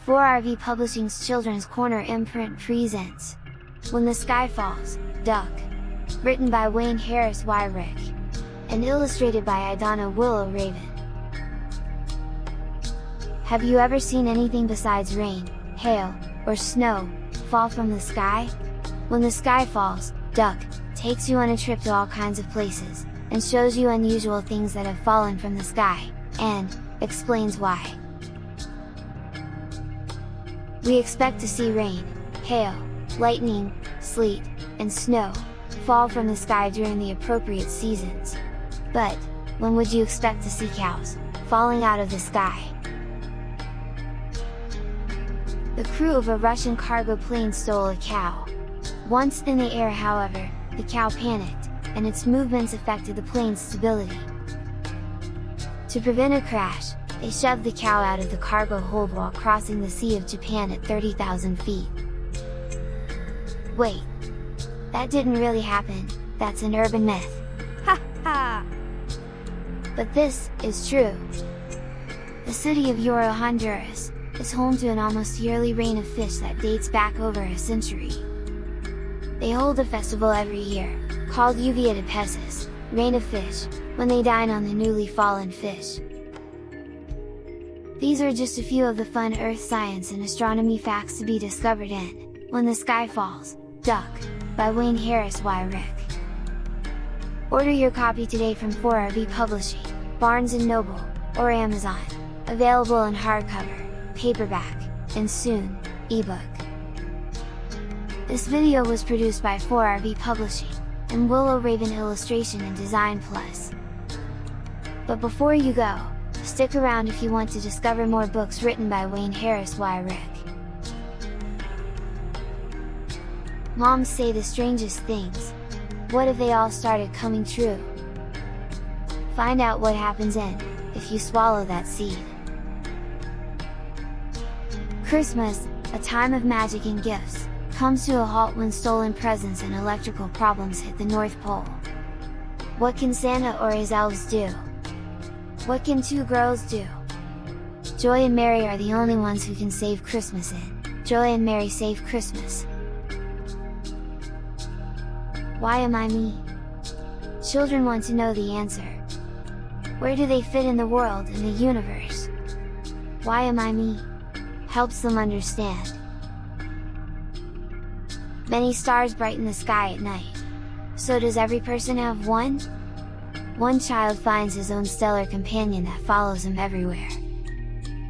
4RV Publishing's Children's Corner imprint presents When the Sky Falls, Duck, written by Wayne Harris-Wyrick, and illustrated by WillowRaven. Have you ever seen anything besides rain, hail, or snow fall from the sky? When the Sky Falls, Duck takes you on a trip to all kinds of places, and shows you unusual things that have fallen from the sky, and explains why. We expect to see rain, hail, lightning, sleet, and snow fall from the sky during the appropriate seasons. But, when would you expect to see cows falling out of the sky? The crew of a Russian cargo plane stole a cow. Once in the air, however, the cow panicked, and its movements affected the plane's stability. To prevent a crash, they shoved the cow out of the cargo hold while crossing the Sea of Japan at 30,000 feet. Wait! That didn't really happen, that's an urban myth! Ha ha! But this is true! The city of Yoro, Honduras, is home to an almost yearly rain of fish that dates back over a century. They hold a festival every year, called Lluvia de Peces, Rain of Fish, when they dine on the newly fallen fish. These are just a few of the fun earth science and astronomy facts to be discovered in When the Sky Falls, Duck, by Wayne Harris-Wyrick. Order your copy today from 4RV Publishing, Barnes & Noble, or Amazon, available in hardcover, paperback, and soon, ebook. This video was produced by 4RV Publishing, and WillowRaven Illustration and Design Plus. But before you go, stick around if you want to discover more books written by Wayne Harris-Wyrick. Moms say the strangest things. What if they all started coming true? Find out what happens if you swallow that seed. Christmas, a time of magic and gifts, comes to a halt when stolen presents and electrical problems hit the North Pole. What can Santa or his elves do? What can two girls do? Joy and Mary are the only ones who can save Christmas in Joy and Mary Save Christmas. Why am I me? Children want to know the answer. Where do they fit in the world and the universe? Why am I me? Helps them understand. Many stars brighten the sky at night. So does every person have one? One child finds his own stellar companion that follows him everywhere.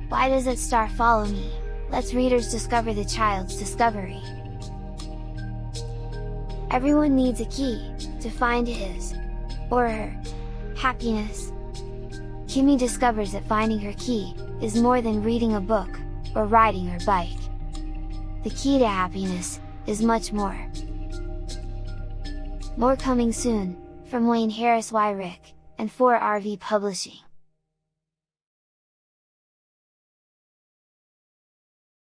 Why does that star follow me? Let's readers discover the child's discovery. Everyone needs a key to find his or her happiness. Kimmy discovers that finding her key is more than reading a book or riding her bike. The key to happiness is much more. More coming soon, from Wayne Harris-Wyrick, and 4RV Publishing.